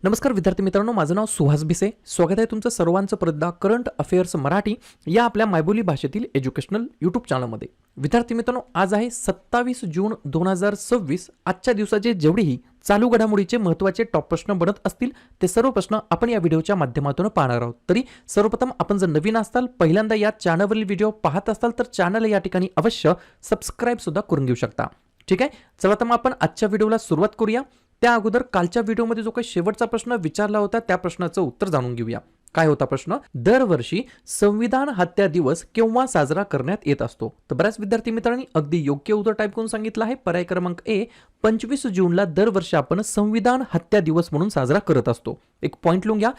नमस्कार विद्यार्थी मित्रांनो, माझं नाव सुहास भिसे. स्वागत आहे तुमचं सर्वांचं परतदा करंट अफेअर्स मराठी या आपल्या मायबोली भाषेतील एज्युकेशनल यूट्यूब चॅनलमध्ये. विद्यार्थी मित्रांनो, आज आहे 27 जून 2026. आजच्या दिवसाचे जेवढेही चालू घडामोडीचे महत्त्वाचे टॉप प्रश्न बनत असतील ते सर्व प्रश्न आपण या व्हिडिओच्या माध्यमातून पाहणार आहोत. तरी सर्वप्रथम आपण जर नवीन असाल, पहिल्यांदा या चॅनलवरील व्हिडिओ पाहत असाल तर चॅनल या ठिकाणी अवश्य सबस्क्राईब सुद्धा करून घेऊ शकता. ठीक आहे, चला तर मग आपण आजच्या व्हिडिओला सुरुवात करूया. त्या अगोदर कालच्या व्हिडिओमध्ये जो काही शेवटचा प्रश्न विचारला होता त्या प्रश्नाचं उत्तर जाणून घेऊया. काय होता प्रश्न? दरवर्षी संविधान हत्या दिवस केव्हा साजरा करण्यात येत असतो? तर बऱ्याच विद्यार्थी मित्रांनी अगदी योग्य उत्तर टाईप करून सांगितलं आहे. पर्याय क्रमांक ए, 25 जूनला दरवर्षी आपण संविधान हत्या दिवस म्हणून साजरा करत असतो. एक पॉइंट लिहून घ्या.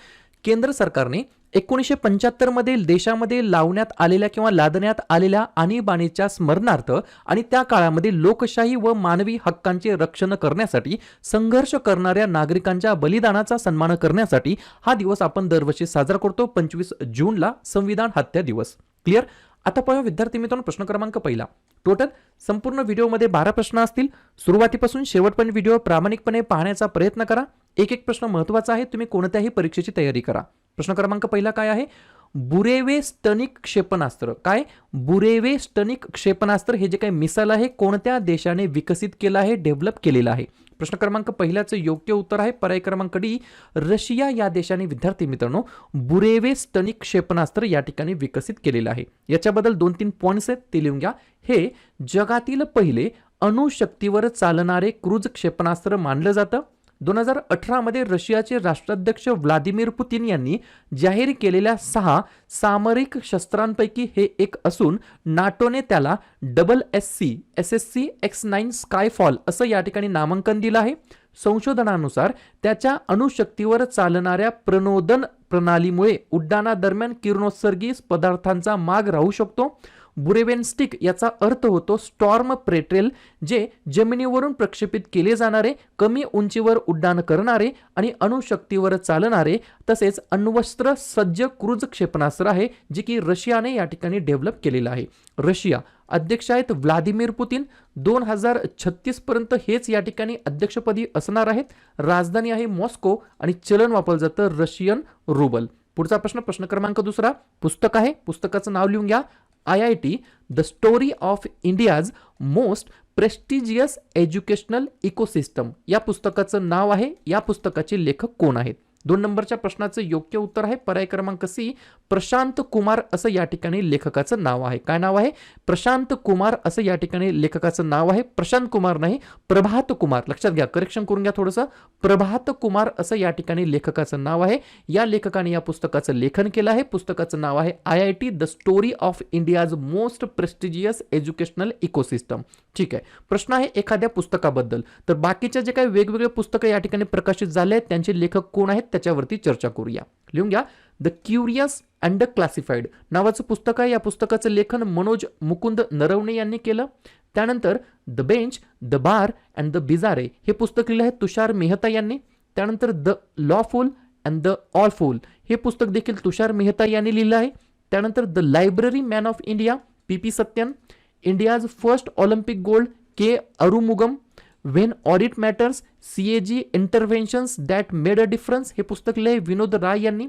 केंद्र सरकारने 1975 मध्ये देशामध्ये लावण्यात आलेल्या किंवा लादण्यात आलेल्या आणीबाणीच्या स्मरणार्थ आणि त्या काळामध्ये लोकशाही व मानवी हक्कांचे रक्षण करण्यासाठी संघर्ष करणाऱ्या नागरिकांच्या बलिदानाचा सन्मान करण्यासाठी हा दिवस आपण दरवर्षी साजरा करतो. 25 जूनला संविधान हत्या दिवस. क्लिअर? आता पाहूया विद्यार्थी मित्रांनो, प्रश्न क्रमांक पहिला. टोटल संपूर्ण व्हिडिओमध्ये 12 प्रश्न असतील. सुरुवातीपासून शेवटपर्यंत व्हिडिओ प्रामाणिकपणे पाहण्याचा प्रयत्न करा. एक एक प्रश्न महत्त्वाचा आहे. तुम्ही कोणत्याही परीक्षेची तयारी करा. प्रश्न क्रमांक पहिला काय आहे? बुरेवेस्टनिक क्षेपणास्त्र. काय? बुरेवेस्टनिक क्षेपणास्त्र हे जे काही मिसाईल आहे कोणत्या देशाने विकसित केलं आहे, डेव्हलप केलेलं आहे? प्रश्न क्रमांक पहिल्याचं योग्य उत्तर आहे पर्याय क्रमांक डी, रशिया या देशाने विद्यार्थी मित्रांनो बुरेवेस्टनिक क्षेपणास्त्र या ठिकाणी विकसित केलेलं आहे. याच्याबद्दल 2-3 पॉइंट्स आहेत ते लिहून घ्या. हे जगातील पहिले अणुशक्तीवर चालणारे क्रूज क्षेपणास्त्र मानलं जातं. 2018 मध्ये रशियाचे राष्ट्राध्यक्ष व्लादिमीर पुतिन यांनी जाहीर केलेल्या 6 सामरिक शस्त्रांपैकी हे एक असून नाटोने त्याला SSC X9 स्कायफॉल असं या ठिकाणी नामांकन दिलं आहे. संशोधनानुसार त्याच्या अणुशक्तीवर चालणाऱ्या प्रणोदन प्रणालीमुळे उड्डाणादरम्यान किरणोत्सर्गी पदार्थांचा माग राहू शकतो. बुरेवेस्टनिक याचा अर्थ होतो स्टॉर्म पेट्रेल, जे जमिनीवरून प्रक्षेपित केले जाणारे, कमी उंचीवर उड्डाण करणारे आणि अणुशक्तीवर चालणारे तसेच अण्वस्त्र सज्ज क्रूज क्षेपणास्त्र आहे, जे की रशियाने या ठिकाणी डेव्हलप केलेलं आहे. रशिया अध्यक्ष आहेत व्लादिमीर पुतिन. 2036 पर्यंत हेच या ठिकाणी अध्यक्षपदी असणार आहेत. राजधानी आहे मॉस्को आणि चलन वापरलं जातं रशियन रुबल. पुढचा प्रश्न, प्रश्न क्रमांक दुसरा. पुस्तक आहे, पुस्तकाचं नाव लिहून घ्या. IIT the story of India's most prestigious educational ecosystem या पुस्तकाचं नाव आहे. या पुस्तकाचे लेखक कोण आहेत? 2 नंबरच्या प्रश्नाचं योग्य उत्तर आहे पर्याय क्रमांक सी, प्रशांत कुमार असं या ठिकाणी लेखकाचं नाव आहे. काय नाव आहे? प्रशांत कुमार असं या ठिकाणी लेखकाचं नाव आहे. प्रशांत कुमार नाही, प्रभात कुमार. लक्षात घ्या, करेक्शन करून घ्या थोडंसं. प्रभात कुमार असं या ठिकाणी लेखकाचं नाव आहे. या लेखकाने या पुस्तकाचं लेखन केलं आहे. पुस्तकाचं नाव आहे IIT the story of India's most prestigious educational ecosystem. ठीक आहे, प्रश्न आहे एखाद्या पुस्तकाबद्दल. तर बाकीच्या जे काही वेगवेगळे पुस्तकं या ठिकाणी प्रकाशित झाले आहेत त्यांचे लेखक कोण आहेत त्याच्यावरती चर्चा करूया. लिहून घ्या. The curious and the classified नावाचं पुस्तक आहे. या पुस्तकाचं लेखन मनोज मुकुंद नरवणे यांनी केलं. त्यानंतर the bench, the bar and the bizarre हे पुस्तक लिहिलं आहे तुषार मेहता यांनी. त्यानंतर the lawful and the awful हे पुस्तक देखील तुषार मेहता यांनी लिहिलं आहे. त्यानंतर the library man of India, PP Sathyan. India's first Olympic gold, K Arumugam. When audit matters, CAG interventions that made a difference हे पुस्तक लिहिले विनोद राय यांनी.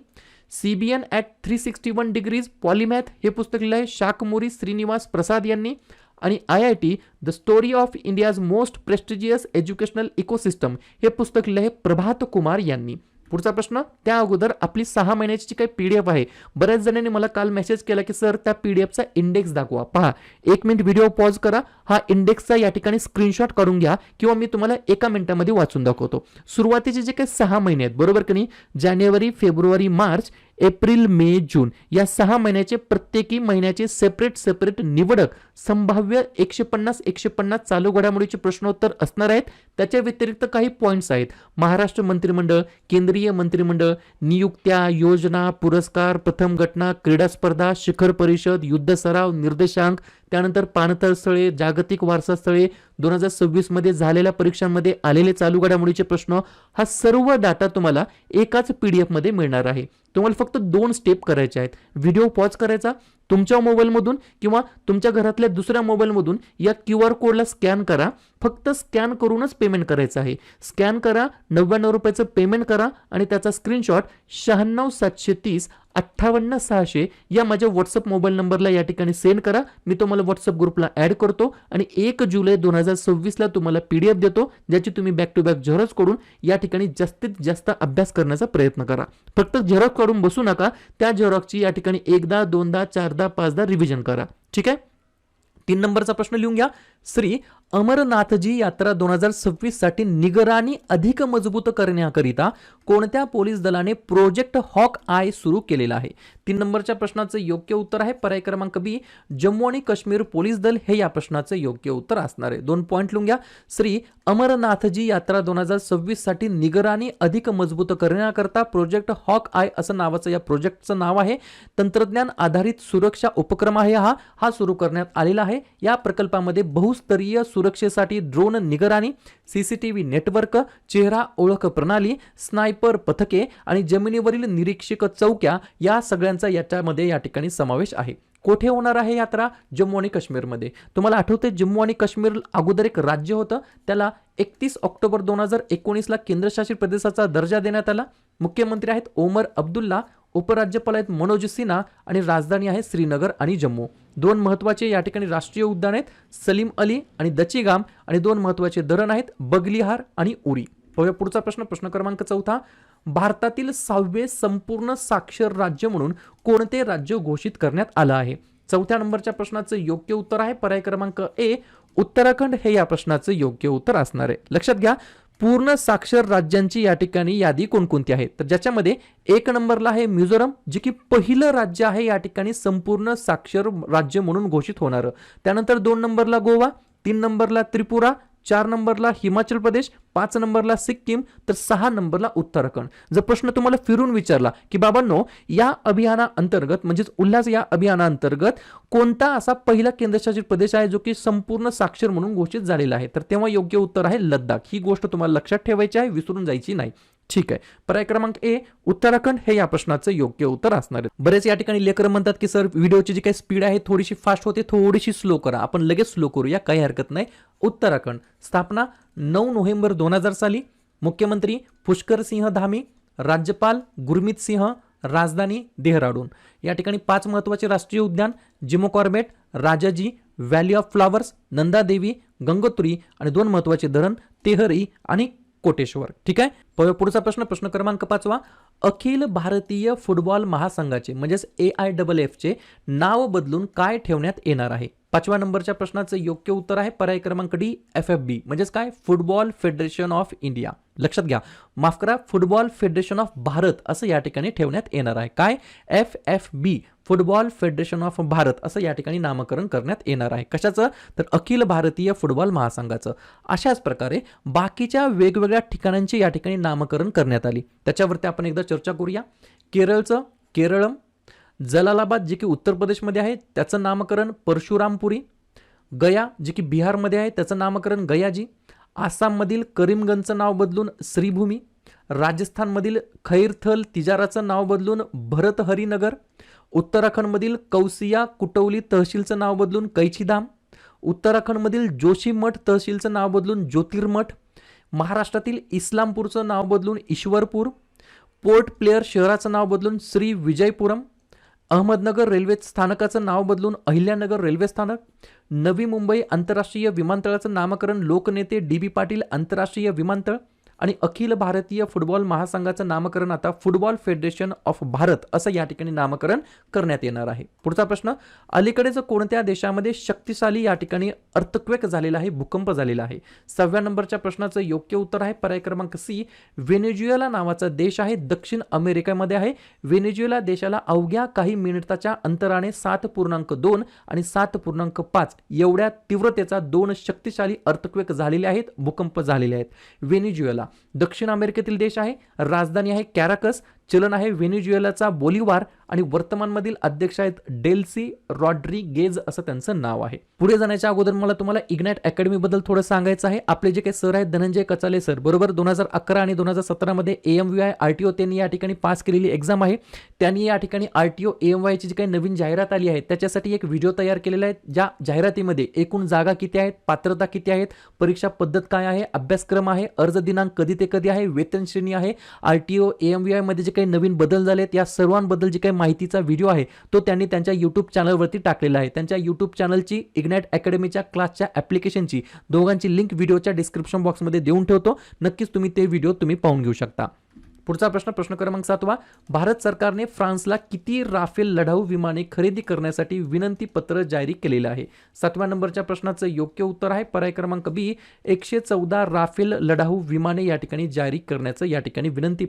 CBN ॲट 361 डिग्रीज पॉलिमॅथ हे पुस्तक लिहिले शाकमोरी श्रीनिवास प्रसाद यांनी. आणि IIT the story of India's most prestigious educational ecosystem हे पुस्तक लिहिले प्रभात कुमार यांनी. पुढचा प्रश्न, त्या अगोदर आपली 6 महिन्याची जी काही PDF आहे, बऱ्याच जणांनी मला काल मेसेज केला की सर त्या PDFचा इंडेक्स दाखवा. पहा, 1 मिनिट व्हिडिओ पॉज करा, हा इंडेक्सचा या ठिकाणी स्क्रीनशॉट काढून घ्या किंवा मी तुम्हाला 1 मिनिटामध्ये वाचून दाखवतो. सुरुवातीचे जे काही 6 महिने आहेत बरोबर की नाही, जानेवारी, फेब्रुवारी, मार्च, एप्रिल, मे, जून या 6 महिन्याचे प्रत्येकी महिन्याचे सेपरेट निवडक संभाव्य 150 चालू घडामोडीचे प्रश्नोत्तर असणार आहेत. त्याच्या व्यतिरिक्त काही पॉइंट्स आहेत. महाराष्ट्र मंत्रिमंडळ, केंद्रीय मंत्रिमंडळ, नियुक्त्या, योजना, पुरस्कार, प्रथम घटना, क्रीडा स्पर्धा, शिखर परिषद, युद्ध सराव, निर्देशांक, त्यानंतर पाणथळ स्थळे, जागतिक वारसा स्थळे, 2026 मध्ये झालेल्या परीक्षांमध्ये आलेले चालू घडामोडीचे प्रश्न, हा सर्व डाटा तुम्हाला एकाच PDF मध्ये मिळणार आहे. तुम्हाला फक्त 2 स्टेप करायचे आहेत. व्हिडिओ पॉज करायचा, तुमच्या मोबाईलमधून किंवा तुमच्या घरातल्या दुसऱ्या मोबाईलमधून या QR कोडला स्कॅन करा. फक्त स्कॅन करूनच पेमेंट करायचं आहे. स्कॅन करा, 99 रुपयाचं पेमेंट करा आणि त्याचा स्क्रीनशॉट 96 730 58 600 या माझ्या व्हॉट्सअप मोबाईल नंबरला या ठिकाणी सेंड करा. मी तुम्हाला व्हॉट्सअप ग्रुपला ॲड करतो आणि 1 जुलै 2026ला तुम्हाला PDF देतो, ज्याची तुम्ही बॅक टू बॅक झेरॉक्स करून या ठिकाणी जास्तीत जास्त अभ्यास करण्याचा प्रयत्न करा. फक्त झेरॉक्स काढून बसू नका. त्या झेरॉक्सची या ठिकाणी 1दा 2दा 4दा 5दा रिव्हिजन करा. ठीक आहे. 3 नंबरचा प्रश्न लिहून घ्या. श्री अमरनाथजी यात्रा 2026 साठी निगराणी अधिक मजबूत करण्याकरिता कोणत्या पोलीस दलाने प्रोजेक्ट हॉक आय सुरू केलेला आहे? 3 नंबरच्या प्रश्नाचं योग्य उत्तर आहे पर्याय क्रमांक बी, जम्मू आणि काश्मीर पोलीस दल हे या प्रश्नाचं योग्य उत्तर असणार आहे. 2 पॉइंट लिहून घ्या. श्री अमरनाथजी यात्रा 2026 साठी निगराणी अधिक मजबूत करण्याकरता प्रोजेक्ट हॉक आय असं नावाचं या प्रोजेक्टचं नाव आहे. तंत्रज्ञान आधारित सुरक्षा उपक्रम आहे हा सुरू करण्यात आलेला आहे. या प्रकल्पामध्ये बहुस्तरीय सुरक्षेसाठी ड्रोन निगराणी, CCTV नेटवर्क, चेहरा ओळख प्रणाली, स्नायपर पथके आणि जमिनीवरील निरीक्षक चौक्या या सगळ्यांचा याच्यामध्ये या ठिकाणी समावेश आहे. कोठे होणार आहे यात्रा? जम्मू आणि काश्मीरमध्ये. तुम्हाला आठवते जम्मू आणि काश्मीर अगोदर एक राज्य होतं, त्याला 31 ऑक्टोबर 2019ला केंद्रशासित प्रदेशाचा दर्जा देण्यात आला. मुख्यमंत्री आहेत ओमर अब्दुल्ला, उपराज्यपाल आहेत मनोज सिन्हा आणि राजधानी आहे श्रीनगर आणि जम्मू. 2 महत्त्वाचे या ठिकाणी राष्ट्रीय उद्यान आहेत, सलीम अली आणि दचीगाम, आणि 2 महत्त्वाचे धरण आहेत, बगलिहार आणि उरी. पुढचा प्रश्न क्रमांक 4. भारतातील 6वे संपूर्ण साक्षर राज्य म्हणून कोणते राज्य घोषित करण्यात आलं आहे? 4थ्या नंबरच्या प्रश्नाचं योग्य उत्तर आहे पर्याय क्रमांक ए, उत्तराखंड हे या प्रश्नाचं योग्य उत्तर असणार आहे. लक्षात घ्या, पूर्ण साक्षर राज्यांची या ठिकाणी यादी कोणकोणती आहे? तर ज्याच्यामध्ये 1 नंबरला आहे मिझोरम, जे की पहिलं राज्य आहे या ठिकाणी संपूर्ण साक्षर राज्य म्हणून घोषित होणार. त्यानंतर 2 नंबरला गोवा, 3 नंबरला त्रिपुरा, 4 नंबरला हिमाचल प्रदेश, 5 नंबरला सिक्कीम, तर 6 नंबरला उत्तराखंड. जर प्रश्न तुम्हाला फिरून विचारला की बाबांनो या अभियानाअंतर्गत म्हणजेच उल्हास या अभियानाअंतर्गत कोणता असा पहिला केंद्रशासित प्रदेश आहे जो की संपूर्ण साक्षर म्हणून घोषित झालेला आहे, तर तेव्हा योग्य उत्तर आहे लद्दाख. ही गोष्ट तुम्हाला लक्षात ठेवायची आहे, विसरून जायची नाही. ठीक आहे. पर्याय क्रमांक ए, उत्तराखंड हे या प्रश्नाचं योग्य उत्तर असणार आहे. बरेच या ठिकाणी लेकर म्हणतात की सर व्हिडिओची जी काही स्पीड आहे थोडीशी फास्ट होते, थोडीशी स्लो करा. आपण लगेच स्लो करूया, काही हरकत नाही. उत्तराखंड स्थापना 9 नोव्हेंबर 2000 साली. मुख्यमंत्री पुष्कर सिंह धामी, राज्यपाल गुरमीत सिंह, राजधानी देहराडून. या ठिकाणी 5 महत्त्वाचे राष्ट्रीय उद्यान, Jim Corbett, Rajaji, valley of flowers, Nanda Devi, Gangotri आणि 2 महत्त्वाचे धरण, तेहरी आणि कोटेश्वर. ठीक आहे. पुढचा प्रश्न क्रमांक 5. अखिल भारतीय फुटबॉल महासंघाचे म्हणजेच AIFF चे नाव बदलून काय ठेवण्यात येणार आहे? 5व्या नंबरच्या प्रश्नाचं योग्य उत्तर आहे पर्याय क्रमांक डी, FFB म्हणजेच काय, फुटबॉल फेडरेशन ऑफ इंडिया. लक्षात घ्या, माफ करा, फुटबॉल फेडरेशन ऑफ भारत असं या ठिकाणी ठेवण्यात येणार आहे. काय? FFB, football federation of Bharat असं या ठिकाणी नामकरण करण्यात येणार आहे. कशाचं? तर अखिल भारतीय फुटबॉल महासंघाचं. अशाच प्रकारे बाकीच्या वेगवेगळ्या ठिकाणांची या ठिकाणी नामकरण करण्यात आली. त्याच्यावरती आपण एकदा चर्चा करूया. केरळचं केरळम, जलालाबाद जे की उत्तर प्रदेशमध्ये आहे त्याचं नामकरण परशुरामपुरी, गया जे की बिहारमध्ये आहे त्याचं नामकरण गयाजी, आसाममधील करीमगंजचं नाव बदलून श्रीभूमी, राजस्थानमधील खैरथल तिजाराचं नाव बदलून भरतहरीनगर, उत्तराखंडमधील कौसिया कुटौली तहसीलचं नाव बदलून कैचीधाम, उत्तराखंडमधील जोशीमठ तहसीलचं नाव बदलून ज्योतिर्मठ, महाराष्ट्रातील इस्लामपूरचं नाव बदलून ईश्वरपूर, पोर्ट प्लेअर शहराचं नाव बदलून श्री विजयपुरम, अहमदनगर रेल्वे स्थानकाचं नाव बदलून अहिल्यानगर रेल्वे स्थानक, नवी मुंबई आंतरराष्ट्रीय विमानतळाचं नामकरण लोकनेते DB पाटील आंतरराष्ट्रीय विमानतळ, आणि अखिल भारतीय फुटबॉल महासंघाचं नामकरण आता फुटबॉल फेडरेशन ऑफ भारत असं या ठिकाणी नामकरण करण्यात येणार आहे. पुढचा प्रश्न, अलीकडेच कोणत्या देशामध्ये शक्तिशाली या ठिकाणी अर्थक्वेक झालेला आहे, भूकंप झालेला आहे? 6व्या नंबरच्या प्रश्नाचं योग्य उत्तर आहे पर्याय क्रमांक सी, व्हेनेझुएला नावाचा देश आहे, दक्षिण अमेरिकेमध्ये आहे. व्हेनेझुएला देशाला अवघ्या काही मिनिटाच्या अंतराने 7.2 आणि 7.5 एवढ्या तीव्रतेचा 2 शक्तिशाली अर्थक्वेक झालेले आहेत, भूकंप झालेले आहेत. व्हेनेझुएला दक्षिण अमेरिकेतील देश आहे, राजधानी आहे कॅराकस, चलन आहे व्हेनेझुएलाचा बोलिवार आणि वर्तमानमधील अध्यक्ष आहेत डेल्सी रॉड्रिगेज असं त्यांचं नाव आहे. पुढे जाण्याच्या अगोदर मला तुम्हाला इग्नाइट अकॅडमी बद्दल थोडं सांगायचं आहे. आपले जे काही सर आहेत धनंजय कचाले सर, बरोबर, 2011 आणि 2017 मध्ये AMVI RTO त्यांनी या ठिकाणी पास केलेली एक्झाम आहे. त्यांनी या ठिकाणी RTO AMVI ची जी काही नवीन जाहिरात आली आहे त्याच्यासाठी एक व्हिडिओ तयार केलेला आहे. ज्या जाहिरातीमध्ये एकूण जागा किती आहेत, पात्रता किती आहेत, परीक्षा पद्धत काय आहे, अभ्यासक्रम आहे, अर्ज दिनांक कधी ते कधी आहे, वेतन श्रेणी आहे, RTO AMVI मध्ये जे काही नवीन बदल झालेत या सर्वांबद्दल जी काही माहितीचा व्हिडिओ आहे तो त्यांनी त्यांच्या YouTube चॅनलवरती टाकलेला आहे. त्यांच्या YouTube चॅनलची इग्नाइट अकॅडमीच्या क्लासच्या ॲप्लिकेशनची दोघांची लिंक व्हिडिओच्या डिस्क्रिप्शन बॉक्समध्ये देऊन ठेवतो. नक्कीच तुम्ही ते व्हिडिओ पाहून घेऊ शकता. पुढचा प्रश्न क्रमांक 7. भारत सरकारने फ्रान्सला किती राफेल लढाऊ विमाने खरेदी करण्यासाठी विनंती पत्र जारी केलेलं आहे? 7व्या नंबरच्या प्रश्नाचं योग्य उत्तर आहे पर्याय क्रमांक B, 114 राफेल लढाऊ विमाने या ठिकाणी जारी करण्याचं या ठिकाणी विनंती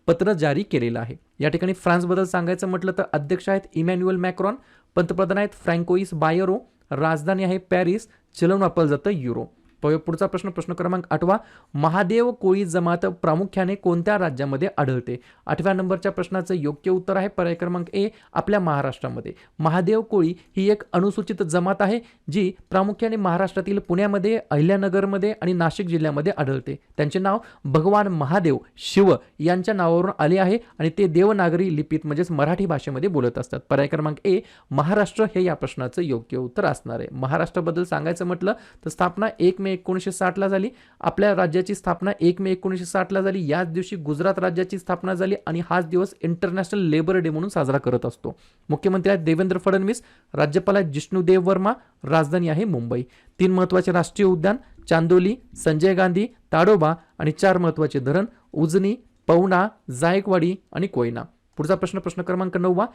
पत्र जारी केलेलं आहे. या ठिकाणी फ्रान्सबद्दल सांगायचं म्हटलं तर अध्यक्ष आहेत इमॅन्युएल मॅक्रॉन, पंतप्रधान आहेत फ्रँकोइस बायरो, राजधानी आहे पॅरिस, चलन वापरलं जातं युरो. पुढचा प्रश्न क्रमांक 8. महादेव कोळी जमात प्रामुख्याने कोणत्या राज्यामध्ये आढळते? 8व्या नंबरच्या प्रश्नाचं योग्य उत्तर आहे पर्याय क्रमांक A, आपल्या महाराष्ट्रामध्ये. महादेव कोळी ही एक अनुसूचित जमात आहे जी प्रामुख्याने महाराष्ट्रातील पुण्यामध्ये, अहिल्यानगरमध्ये आणि नाशिक जिल्ह्यामध्ये आढळते. त्यांचे नाव भगवान महादेव शिव यांच्या नावावरून आले आहे आणि ते देवनागरी लिपीत म्हणजेच मराठी भाषेमध्ये बोलत असतात. पर्याय क्रमांक A, महाराष्ट्र हे या प्रश्नाचं योग्य उत्तर असणार आहे. महाराष्ट्राबद्दल सांगायचं म्हटलं तर स्थापना 1 मे 1960 ला झाली. आपल्या राज्याची स्थापना 1 मे 1960 ला झाली. याच दिवशी गुजरात राज्याची स्थापना झाली आणि हाच दिवस इंटरनॅशनल लेबर डे म्हणून साजरा करत असतो. मुख्यमंत्री आहेत देवेंद्र फडणवीस, राज्यपाल आहेत जिष्णुदेव वर्मा, राजधानी आहे मुंबई. 3 महत्त्वाचे राष्ट्रीय उद्यान चांदोली, संजय गांधी, ताडोबा आणि 4 महत्त्वाचे धरण उजनी, पवना, जायकवाडी आणि कोयना. पुढचा प्रश्न क्रमांक 9.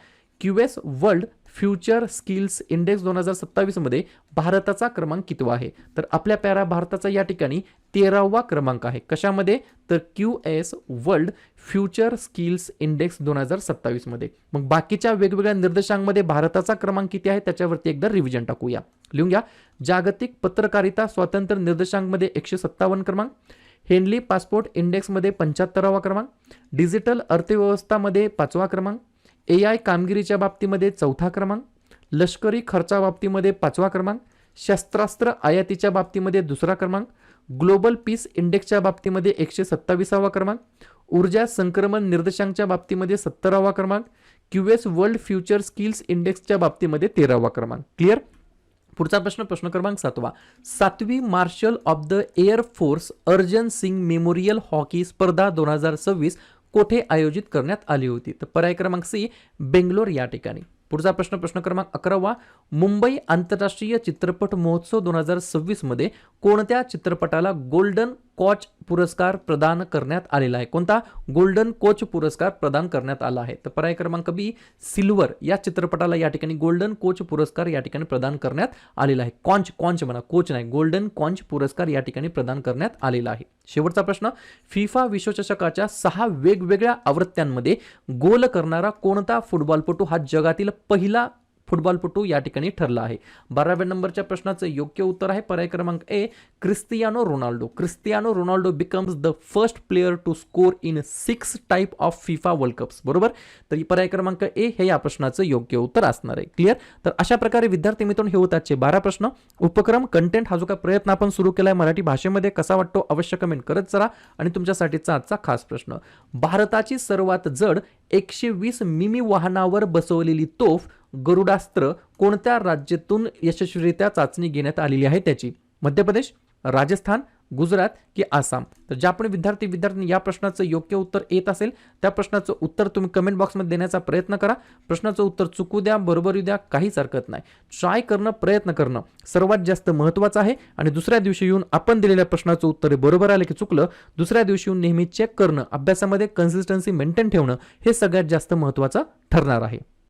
QS world future skills index 2027 मध्ये भारताचा क्रमांक कितवा आहे? तर आपल्या प्यारा भारताचा या ठिकाणी 13वा क्रमांक आहे. कशामध्ये? तर QS world future skills index 2027 मध्ये. मग बाकीच्या वेगवेगळ्या निर्देशांकामध्ये भारताचा क्रमांक किती आहे त्याच्यावरती एकदा रिव्हिजन टाकूया. लिहून घ्या. जागतिक पत्रकारिता स्वातंत्र्य निर्देशांकामध्ये 157 क्रमांक, हेनली पासपोर्ट इंडेक्समध्ये 75वा क्रमांक, डिजिटल अर्थव्यवस्थामध्ये 5वा क्रमांक, AI कामगिरीच्या बाबतीमध्ये 4था क्रमांक, लष्करी खर्चा बाबतीमध्ये 5वा क्रमांक, शस्त्रास्त्र आयातीच्या बाबतीमध्ये 2रा क्रमांक, ग्लोबल पीस इंडेक्सच्या बाबतीमध्ये 127वा क्रमांक, ऊर्जा संक्रमण निर्देशांकाच्या बाबतीमध्ये 70वा क्रमांक, QS वर्ल्ड फ्युचर स्किल्स इंडेक्सच्या बाबतीमध्ये 13वा क्रमांक. क्लिअर? पुढचा प्रश्न क्रमांक 7. 7वी Marshal of the Air Force Arjan Singh memorial hockey स्पर्धा 2026 कोठे आयोजित करण्यात आली होती? तर पर्याय क्रमांक C, बेंगलोर या ठिकाणी. पुढचा प्रश्न क्रमांक 11. मुंबई आंतरराष्ट्रीय चित्रपट महोत्सव 2026 मध्ये कोणत्या चित्रपटाला गोल्डन कोच पुरस्कार प्रदान करण्यात आलेला आहे? कोणता? गोल्डन कोच पुरस्कार प्रदान करण्यात आला आहे. तर पर्याय क्रमांक B, सिल्वर या चित्रपटाला या ठिकाणी गोल्डन कोच पुरस्कार या ठिकाणी प्रदान करण्यात आलेला आहे. कॉन्च म्हणा, कोच नाही, गोल्डन कॉन्च पुरस्कार या ठिकाणी प्रदान करण्यात आलेला आहे. शेवटचा प्रश्न. फिफा विश्वचषकाच्या 6 वेगवेगळ्या आवृत्त्यांमध्ये गोल करणारा कोणता फुटबॉलपटू हा जगातील पहिला फुटबॉलपटू या ठिकाणी ठरला आहे? 12व्या नंबरच्या प्रश्नाचं योग्य उत्तर आहे पर्याय क्रमांक A, Cristiano Ronaldo. Cristiano Ronaldo becomes the first player to score in 6 type of FIFA World Cups. बरोबर? तर पर्याय क्रमांक A हे या प्रश्नाचं योग्य उत्तर असणार आहे. क्लिअर? तर अशा प्रकारे विद्यार्थी मित्रांनो हे होताचे 12 प्रश्न. उपक्रम कंटेंट हा जो काही प्रयत्न आपण सुरू केलाय मराठी भाषेमध्ये कसा वाटतो अवश्य कमेंट करत चला. आणि तुमच्यासाठीचा आजचा खास प्रश्न. भारताची सर्वात जड 120 मिमी वाहनावर बसवलेली तोफ गरुडास्त्र कोणत्या राज्यातून यशस्वीरित्या चाचणी घेण्यात आलेली आहे त्याची? मध्य प्रदेश, राजस्थान, गुजरात की आसाम? तर ज्या पण विद्यार्थी या प्रश्नाचं योग्य उत्तर येत असेल त्या प्रश्नाचं उत्तर तुम्ही कमेंट बॉक्समध्ये देण्याचा प्रयत्न करा. प्रश्नाचं उत्तर चुकू द्या, बरोबर येऊ द्या, काहीच हरकत नाही. ट्राय करणं, प्रयत्न करणं सर्वात जास्त महत्त्वाचं आहे. आणि दुसऱ्या दिवशी येऊन आपण दिलेल्या प्रश्नाचं उत्तर बरोबर आलं की चुकलं, दुसऱ्या दिवशी येऊन नेहमी चेक करणं, अभ्यासामध्ये कन्सिस्टन्सी मेंटेन ठेवणं हे सगळ्यात जास्त महत्त्वाचं ठरणार आहे.